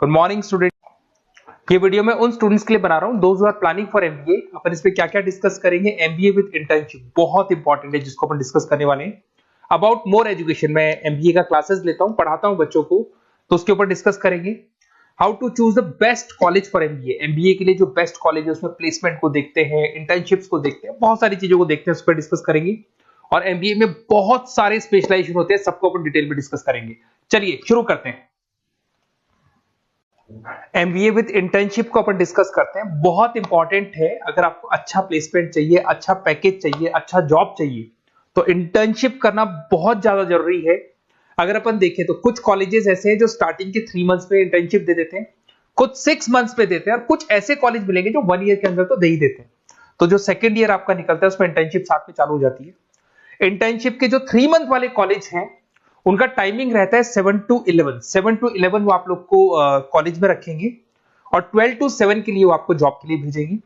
Good morning student. ये video मैं उन स्टूडेंट्स के लिए बना रहा हूँ those who are planning for MBA. अपन इस पे क्या क्या डिस्कस करेंगे। एमबीए विद इंटर्नशिप बहुत इंपॉर्टेंट है जिसको अपन डिस्कस करने वाले हैं। अबाउट मोर एजुकेशन, मैं एमबीए का क्लासेस लेता हूँ, पढ़ाता हूँ बच्चों को, तो उसके ऊपर डिस्कस करेंगे। How to choose the best college for MBA. MBA के लिए जो बेस्ट कॉलेज है उसमें प्लेसमेंट को देखते हैं, इंटर्नशिप्स को देखते हैं, बहुत सारी चीजों को देखते हैं, उस पर डिस्कस करेंगे। और एमबीए में बहुत सारे स्पेशलाइजेशन होते हैं, सबको अपन डिटेल में डिस्कस करेंगे। चलिए शुरू करते हैं। एमबीए विद इंटर्नशिप को अपन डिस्कस करते हैं। बहुत इंपॉर्टेंट है, अगर आपको अच्छा प्लेसमेंट चाहिए, अच्छा पैकेज चाहिए, अच्छा जॉब चाहिए, तो इंटर्नशिप करना बहुत ज्यादा जरूरी है। अगर अपन देखें तो कुछ कॉलेजेस ऐसे हैं जो स्टार्टिंग के 3 मंथ्स में इंटर्नशिप दे देते हैं, कुछ 6 मंथ्स पे देते हैं, और कुछ ऐसे कॉलेज मिलेंगे जो 1 ईयर के अंदर तो दे ही देते हैं। तो जो सेकेंड ईयर आपका निकलता है उसमें इंटर्नशिप साथ में चालू हो जाती है। इंटर्नशिप के जो 3 मंथ वाले कॉलेज हैं उनका टाइमिंग रहता है 7 to 11। 7 to 11 वो आप लोग को कॉलेज में रखेंगे, और 12 to 7 के लिए वो आपको जॉब के लिए भेजेंगे।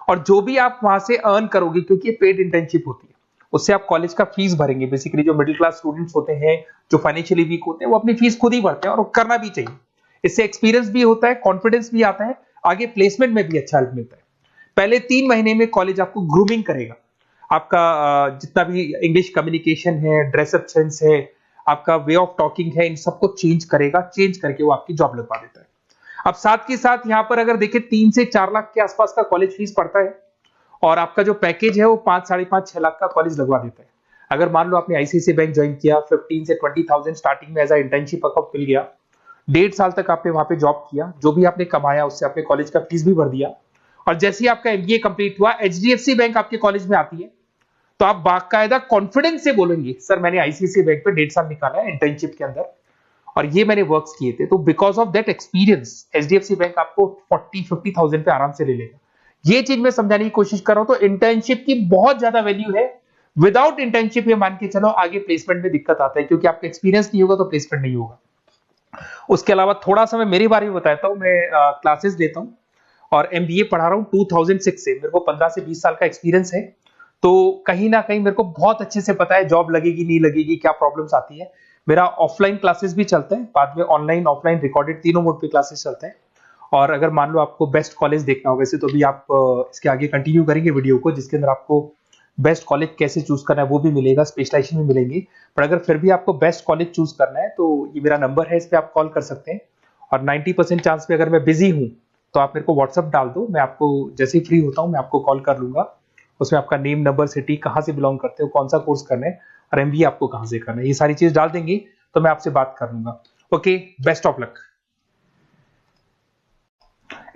और जो भी आप वहां से अर्न करोगे, क्योंकि ये पेड इंटर्नशिप होती है, उससे आप कॉलेज का फीस भरेंगे। बेसिकली जो मिडिल क्लास स्टूडेंट्स होते हैं, जो फाइनेंशियली वीक होते हैं, वो अपनी फीस खुद ही भरते हैं, और करना भी चाहिए। इससे एक्सपीरियंस भी होता है, कॉन्फिडेंस भी आता है, आगे प्लेसमेंट में भी अच्छा हेल्प मिलता है। पहले 3 महीने में कॉलेज आपको ग्रूमिंग करेगा। आपका जितना भी इंग्लिश कम्युनिकेशन है, ड्रेसअप सेंस है, आपका वे ऑफ टॉकिंग है, इन सबको चेंज करेगा। चेंज करके वो आपकी जॉब लगवा देता है। अब साथ के साथ यहाँ पर अगर देखें 3 से 4 लाख के आसपास का कॉलेज फीस पड़ता है, और आपका जो पैकेज है वो 5, 5.5, 6 लाख का कॉलेज लगवा देता है। अगर मान लो आपने आईसीआईसीआई बैंक ज्वाइन किया, 15 से 20,000 स्टार्टिंग में एज अ इंटर्नशिप अकाउंट मिल गया, 1.5 साल तक आपने वहां पे जॉब किया, जो भी आपने कमाया उससे आपने कॉलेज का फीस भी भर दिया, और जैसे ही आपका एमबीए कंप्लीट हुआ, एचडीएफसी बैंक आपके कॉलेज में आती है, तो आप बाकायदा कॉन्फिडेंस से बोलेंगे, सर मैंने आईसीआईसीआई बैंक पे 1.5 साल निकाला है इंटर्नशिप के अंदर, और ये मैंने वर्क्स किए थे। तो because of that experience HDFC bank आपको 40-50,000 पे आराम से ले लेगा। ये चीज मैं समझाने की कोशिश कर रहा हूं। तो इंटर्नशिप की बहुत ज्यादा वैल्यू है। विदाउट इंटर्नशिप ये मान के चलो आगे प्लेसमेंट में दिक्कत आता है, क्योंकि आपका एक्सपीरियंस नहीं होगा तो प्लेसमेंट नहीं होगा। उसके अलावा थोड़ा सा मैं मेरे बारे में बताता हूँ। मैं क्लासेस लेता हूँ और एमबीए पढ़ा रहा हूँ 2006 से। मेरे को 15 से 20 साल का एक्सपीरियंस है, तो कहीं ना कहीं मेरे को बहुत अच्छे से पता है जॉब लगेगी नहीं लगेगी, क्या प्रॉब्लम्स आती है। मेरा ऑफलाइन क्लासेस भी चलते हैं, बाद में ऑनलाइन ऑफलाइन रिकॉर्डेड तीनों मोड पे क्लासेस चलते हैं। और अगर मान लो आपको बेस्ट कॉलेज देखना हो, वैसे तो भी आप इसके आगे कंटिन्यू करेंगे वीडियो को, जिसके अंदर आपको बेस्ट कॉलेज कैसे चूज करना है वो भी मिलेगा, स्पेशलाइजेशन भी मिलेंगे। पर अगर फिर भी आपको बेस्ट कॉलेज चूज करना है तो ये मेरा नंबर है, इस पर आप कॉल कर सकते हैं। और 90% चांस पे अगर मैं बिजी हूँ तो आप मेरे को व्हाट्सअप डाल दो, मैं आपको जैसे ही फ्री होता हूँ मैं आपको कॉल कर लूंगा। उसमें आपका नेम, नंबर, सिटी, कहाँ से बिलोंग करते हो, कौन सा कोर्स करना है, और एमबीए आपको कहाँ से करना है, ये सारी चीज डाल देंगे तो मैं आपसे बात कर लूंगा। Okay, best of luck.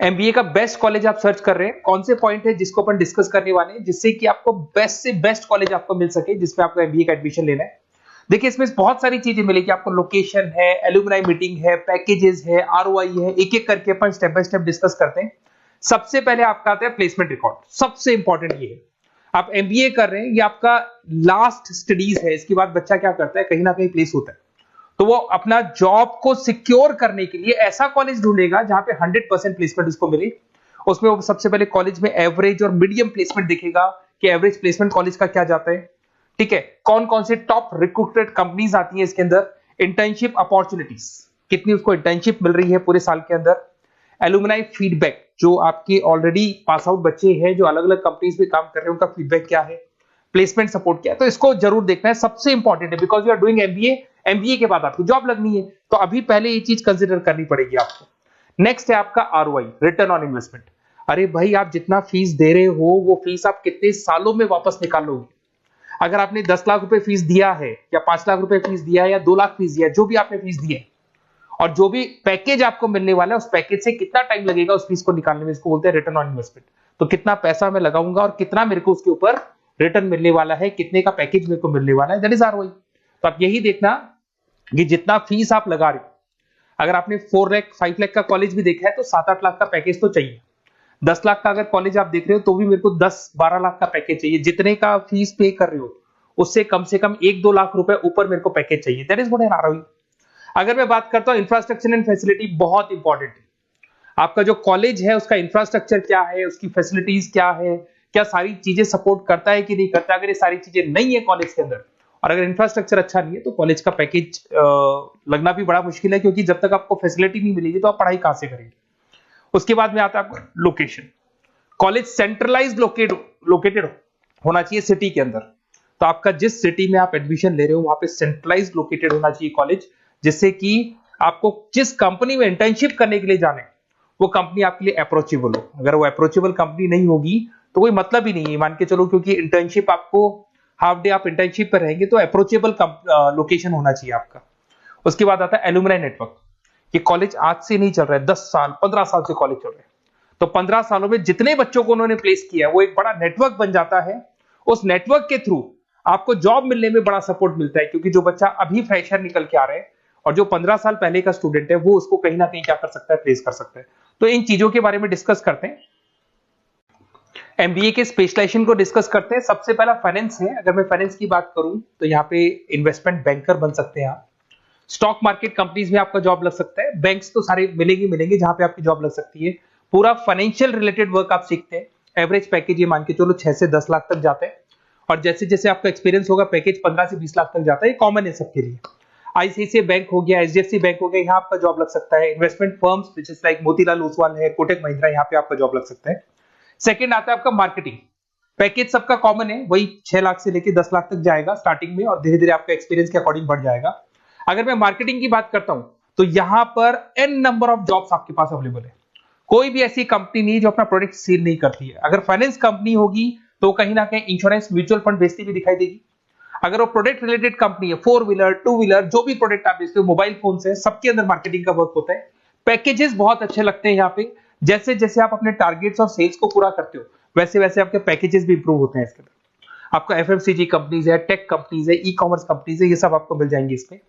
MBA का बेस्ट कॉलेज आप सर्च कर रहे हैं, कौन से पॉइंट है जिसको अपन डिस्कस करने वाले हैं, जिससे कि आपको बेस्ट से बेस्ट कॉलेज आपको मिल सके जिसमें आपको एमबीए का एडमिशन लेना है। देखिए इसमें बहुत सारी चीजें मिलेगी आपको। लोकेशन है, एलुमनाई मीटिंग है, पैकेजेस है, आरओआई है, एक एक करके अपन स्टेप बाय स्टेप डिस्कस करते हैं। सबसे पहले आपका आता है प्लेसमेंट रिकॉर्ड। सबसे इंपॉर्टेंट ये है, आप एमबीए कर रहे हैं, ये आपका लास्ट स्टडीज है। इसके बाद बच्चा क्या करता है, कहीं ना कहीं प्लेस होता है, तो वो अपना जॉब को सिक्योर करने के लिए ऐसा कॉलेज ढूंढेगा जहां पे 100% प्लेसमेंट उसको मिले। उसमें वो सबसे पहले कॉलेज में एवरेज और मीडियम प्लेसमेंट देखेगा कि एवरेज प्लेसमेंट कॉलेज का क्या जाता है, ठीक है, कौन कौन से टॉप रिक्रूटेड कंपनीज आती हैं इसके अंदर, इंटर्नशिप अपॉर्चुनिटीज कितनी उसको इंटर्नशिप मिल रही है पूरे साल के अंदर, एलुमनाई फीडबैक, जो आपके ऑलरेडी पास आउट बच्चे हैं जो अलग अलग कंपनीज में काम कर रहे हैं उनका फीडबैक क्या है, प्लेसमेंट सपोर्ट क्या है। तो इसको जरूर देखना है, सबसे इंपॉर्टेंट है, because you are doing MBA. MBA के बाद आपकी जॉब लगनी है, तो अभी पहले ये चीज कंसिडर करनी पड़ेगी आपको। नेक्स्ट है आपका आरओआई, रिटर्न ऑन इन्वेस्टमेंट। अरे भाई, आप जितना फीस दे रहे हो वो फीस आप कितने सालों में वापस निकालोगे। अगर आपने 10 लाख रुपए फीस दिया है, या 5 लाख रुपए फीस दिया है, या 2 लाख फीस दिया है, जो भी आपने फीस दी है, और जो भी पैकेज आपको मिलने वाला है उस पैकेज से कितना टाइम लगेगा उस फीस को निकालने में, इसको बोलते हैं रिटर्न ऑन इन्वेस्टमेंट। तो कितना पैसा मैं लगाऊंगा और कितना मेरे को उसके ऊपर रिटर्न मिलने वाला है, कितने का पैकेज मेरे को मिलने वाला है, दैट इज आरओआई। तो आप यही देखना कि जितना फीस आप लगा रहे हो, अगर आपने 4 लाख 5 लाख का कॉलेज भी देखा है तो 7-8 लाख का पैकेज तो चाहिए। 10 लाख का अगर कॉलेज आप देख रहे हो तो भी मेरे को 10-12 लाख का पैकेज चाहिए। जितने का फीस पे कर रहे हो उससे कम से कम 1-2 लाख रुपए ऊपर मेरे को पैकेज चाहिए, that is what an ROI. अगर मैं बात करता हूं इंफ्रास्ट्रक्चर एंड फैसिलिटी, बहुत इंपॉर्टेंट है। आपका जो कॉलेज है उसका इंफ्रास्ट्रक्चर क्या है, उसकी फैसिलिटीज क्या है, क्या सारी चीजें सपोर्ट करता है कि नहीं करता। अगर ये सारी चीजें नहीं है कॉलेज के अंदर और अगर इंफ्रास्ट्रक्चर अच्छा नहीं है तो कॉलेज का पैकेज लगना भी बड़ा मुश्किल है, क्योंकि जब तक आपको फैसिलिटी नहीं मिलेगी तो आप पढ़ाई कहां से करेंगे। उसके बाद में आता है आपका लोकेशन। कॉलेज सेंट्रलाइज लोकेटेड होना चाहिए सिटी के अंदर। तो आपका जिस सिटी में आप एडमिशन ले रहे हो वहां पे सेंट्रलाइज लोकेटेड होना चाहिए कॉलेज, जिससे कि आपको जिस कंपनी में इंटर्नशिप करने के लिए जाने वो कंपनी आपके लिए अप्रोचेबल हो। अगर वो अप्रोचेबल कंपनी नहीं होगी तो कोई मतलब ही नहीं है, मान के चलो, क्योंकि इंटर्नशिप आपको हाफ डे आप इंटर्नशिप पर रहेंगे तो अप्रोचेबल लोकेशन होना चाहिए आपका। उसके बाद आता है एलुमनाई नेटवर्क। ये कॉलेज आज से नहीं चल रहा है, 10 साल 15 साल से कॉलेज चल रहा है। तो 15 सालों में जितने बच्चों को उन्होंने प्लेस किया है वो एक बड़ा नेटवर्क बन जाता है। उस नेटवर्क के थ्रू आपको जॉब मिलने में बड़ा सपोर्ट मिलता है, क्योंकि जो बच्चा अभी फ्रेशर निकल के आ रहे हैं और जो 15 साल पहले का स्टूडेंट है वो उसको कहीं ना कहीं क्या कर सकता है, प्लेस कर सकता है। तो इन चीजों के बारे में डिस्कस करते हैं। एमबीए के स्पेशलाइजेशन को डिस्कस करते हैं। सबसे पहला फाइनेंस है। अगर मैं फाइनेंस की बात करूं तो यहाँ पे इन्वेस्टमेंट बैंकर बन सकते हैं आप। स्टॉक मार्केट कंपनीज में आपका जॉब लग सकता है। बैंक्स तो सारे मिलेंगे जहां पे आपकी जॉब लग सकती है। पूरा फाइनेंशियल रिलेटेड वर्क आप सीखते हैं। एवरेज पैकेज ये मान के चलो 6 से 10 लाख तक जाते हैं, और जैसे जैसे आपका एक्सपीरियंस होगा पैकेज 15 से 20 लाख तक जाता है। ये कॉमन है सबके लिए। आईसीआईसीआई बैंक हो गया, एचडीएफसी बैंक हो गया, यहाँ आपका जॉब लग सकता है। Investment firms which is like Motilal Oswal है, कोटक महिंद्रा, यहाँ पे आपका जॉब लग सकता है। सेकंड आता है आपका मार्केटिंग। पैकेज सबका कॉमन है, वही 6 लाख से लेकर 10 लाख तक जाएगा स्टार्टिंग में, और धीरे धीरे आपका एक्सपीरियंस के अकॉर्डिंग बढ़ जाएगा। अगर मैं मार्केटिंग की बात करता हूं तो यहां पर एन नंबर ऑफ जॉब्स आपके पास अवेलेबल है। कोई भी ऐसी कंपनी नहीं जो अपना प्रोडक्ट सेल नहीं करती है। अगर फाइनेंस कंपनी होगी तो कहीं ना कहीं इंश्योरेंस म्यूचुअल फंड बेचती भी दिखाई देगी। अगर वो प्रोडक्ट रिलेटेड कंपनी है, 4 व्हीलर 2 व्हीलर जो भी प्रोडक्ट आप बेचते हो, मोबाइल फोन से, सबके अंदर मार्केटिंग का वर्क होता है। पैकेजेस बहुत अच्छे लगते हैं यहाँ पे। जैसे जैसे आप अपने टारगेट्स और सेल्स को पूरा करते हो वैसे वैसे आपके पैकेजेस भी इंप्रूव होते हैं। इसके अंदर आपका एफएमसीजी कंपनीज है, टेक कंपनीज है, ई कॉमर्स कंपनीज है, ये सब आपको मिल जाएंगे इसमें।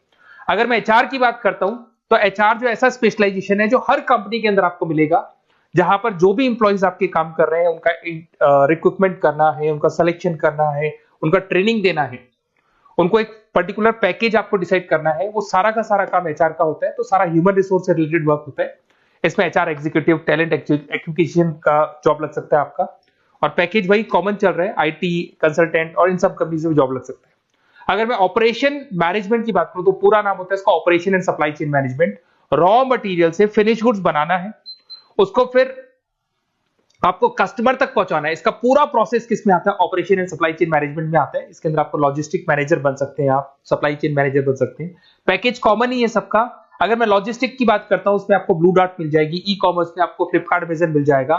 अगर मैं एचआर की बात करता हूं तो एचआर जो ऐसा स्पेशलाइजेशन है जो हर कंपनी के अंदर आपको मिलेगा, जहां पर जो भी इंप्लॉइज आपके काम कर रहे हैं उनका रिक्रूटमेंट करना है, उनका सिलेक्शन करना है, उनका ट्रेनिंग देना है, उनको एक पर्टिकुलर पैकेज आपको डिसाइड करना है, वो सारा का सारा काम एचआर का होता है। तो सारा ह्यूमन रिसोर्स से रिलेटेड वर्क होता है। इसमें एचआर एग्जीक्यूटिव, टैलेंट एक्विजिशन का जॉब लग सकता है आपका, और पैकेज वही कॉमन चल रहा है, आईटी कंसल्टेंट और इन सब कंपनीज में जॉब लग सकता है। अगर मैं ऑपरेशन मैनेजमेंट की बात करूं तो पूरा नाम होता है इसका operation and supply chain management. Raw material से फिनिश गुड्स बनाना है, उसको फिर आपको कस्टमर तक पहुंचाना है। इसका पूरा प्रोसेस किस में आता है, operation and supply chain management में आता है। इसके अंदर आपको लॉजिस्टिक मैनेजर बन सकते हैं, आप सप्लाई चेन मैनेजर बन सकते हैं। पैकेज कॉमन ही है सबका। अगर मैं लॉजिस्टिक की बात करता हूं उसमें आपको ब्लू डॉट मिल जाएगी, ई कॉमर्स में आपको फ्लिपकार्ट अमेज़न मिल जाएगा।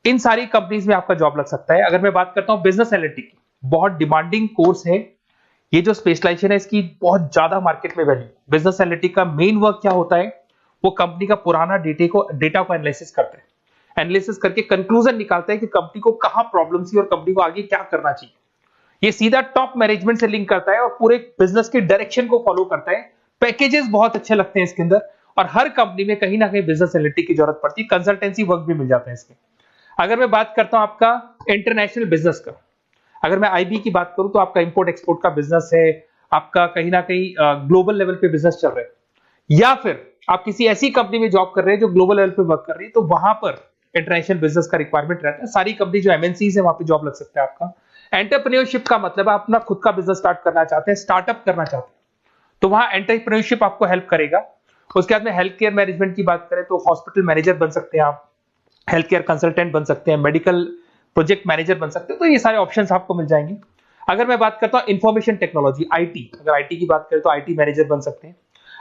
इन सारी कंपनीज में आपका जॉब लग सकता है। अगर मैं बात करता हूं बिजनेस एनालिटिक, बहुत डिमांडिंग कोर्स है ये जो स्पेशलाइजेशन है, इसकी बहुत ज्यादा मार्केट में वैल्यू। बिजनेस एनालिटिक का मेन वर्क क्या होता है, वो कंपनी का पुराना डेटा को एनालिसिस करते हैं। एनालिसिस करके कंक्लूजन निकालता है कि कंपनी को कहां प्रॉब्लम थी और कंपनी को आगे क्या करना चाहिए। ये सीधा टॉप मैनेजमेंट से लिंक करता है और पूरे बिजनेस के डायरेक्शन को फॉलो करता है। पैकेजेस बहुत अच्छे लगते हैं इसके अंदर, और हर कंपनी में कहीं ना कहीं बिजनेस एनालिटिक की जरूरत पड़ती है। कंसल्टेंसी वर्क भी मिल जाता है इसमें। अगर मैं बात करता हूं आपका इंटरनेशनल बिजनेस का, अगर मैं आईबी की बात करूं तो आपका इंपोर्ट एक्सपोर्ट का बिजनेस है, आपका कहीं ना कहीं ग्लोबल लेवल पे बिजनेस चल रहा है, या फिर आप किसी ऐसी कंपनी में जॉब कर रहे हैं जो ग्लोबल लेवल पे वर्क कर रही है, तो वहां पर इंटरनेशनल बिजनेस का रिक्वायरमेंट रहता है। सारी कंपनी जो एमएनसीज है वहां पे जॉब लग सकता है आपका। एंटरप्रेन्योरशिप का मतलब आप अपना खुद का बिजनेस स्टार्ट करना चाहते हैं, स्टार्टअप करना चाहते हैं, तो वहां एंटरप्रेन्योरशिप आपको हेल्प करेगा। उसके बाद में हेल्थ केयर मैनेजमेंट की बात करें तो हॉस्पिटल मैनेजर बन सकते हैं आप, हेल्थ केयर कंसल्टेंट बन सकते हैं, मेडिकल प्रोजेक्ट मैनेजर बन सकते हैं। तो ये सारे ऑप्शंस आपको मिल जाएंगे। अगर मैं बात करता हूं इंफॉर्मेशन टेक्नोलॉजी, आईटी, अगर आईटी की बात करें तो आईटी मैनेजर बन सकते हैं।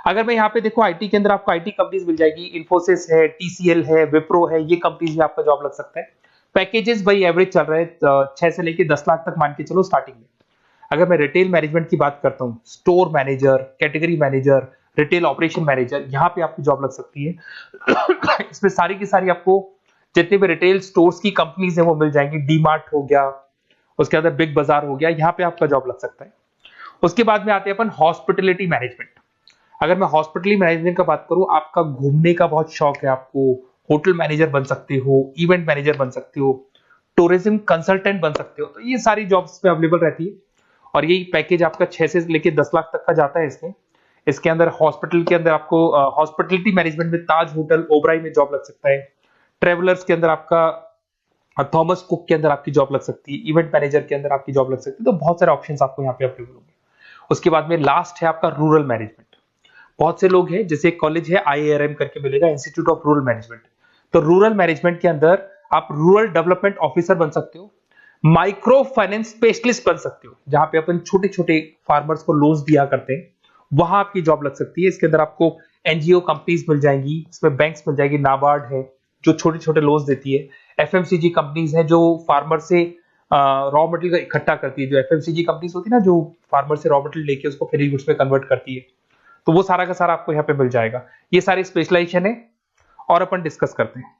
अगर मैं यहाँ पे देखो आईटी के अंदर आपको आईटी कंपनीज मिल जाएगी, इन्फोसिस है, टीसीएल है, विप्रो है, ये कंपनीज में आपका जॉब लग सकता है। पैकेजेस भाई एवरेज चल रहे हैं 6 से लेकर 10 लाख तक मान के चलो स्टार्टिंग में। अगर मैं रिटेल मैनेजमेंट की बात करता हूँ, store manager, category manager, retail operation manager, यहाँ पे आपकी जॉब लग सकती है। इसमें सारी की सारी आपको जितने भी रिटेल स्टोर्स की कंपनीज है वो मिल जाएंगी। डीमार्ट हो गया, उसके बाद बिग बाजार हो गया, यहाँ पे आपका जॉब लग सकता है। उसके बाद में आते हैं अपन हॉस्पिटलिटी मैनेजमेंट। अगर मैं हॉस्पिटलिटी मैनेजमेंट का बात करूं, आपका घूमने का बहुत शौक है, आपको होटल मैनेजर बन सकते हो, इवेंट मैनेजर बन सकते हो, टूरिज्म कंसल्टेंट बन सकते हो, तो ये सारी जॉब्स पे अवेलेबल रहती है। और यही पैकेज आपका 6 से लेकर 10 लाख तक का जाता है इसमें। इसके अंदर हॉस्पिटल के अंदर आपको हॉस्पिटलिटी मैनेजमेंट में ताज होटल, ओबराई में जॉब लग सकता है। ट्रेवलर्स के अंदर आपका थॉमस कुक के अंदर आपकी जॉब लग सकती है। इवेंट मैनेजर के अंदर आपकी जॉब लग सकती है। तो बहुत सारे ऑप्शंस आपको यहाँ पे अवेलेबल होंगे। उसके बाद में लास्ट है आपका रूरल मैनेजमेंट। बहुत से लोग हैं, जैसे एक कॉलेज है IARM करके मिलेगा, इंस्टीट्यूट ऑफ रूरल मैनेजमेंट। तो रूरल मैनेजमेंट के अंदर आप रूरल डेवलपमेंट ऑफिसर बन सकते हो, माइक्रो फाइनेंस स्पेशलिस्ट बन सकते हो, जहां पे अपन छोटे छोटे फार्मर्स को लोन्स दिया करते हैं, वहां आपकी जॉब लग सकती है। इसके अंदर आपको एनजीओ कंपनीज मिल जाएंगी, इसमें बैंक्स मिल जाएगी, नाबार्ड है जो छोटे छोटे लोन्स देती है, एफएमसीजी कंपनीज है जो फार्मर से रॉ मटेरियल का इकट्ठा करती है। जो एफएमसीजी कंपनीज होती है ना, जो फार्मर से रॉ मटेरियल लेके उसको फिनिश गुड्स में कन्वर्ट करती है, तो वो सारा का सारा आपको यहाँ पे मिल जाएगा। ये सारी स्पेशलाइजेशन है और अपन डिस्कस करते हैं।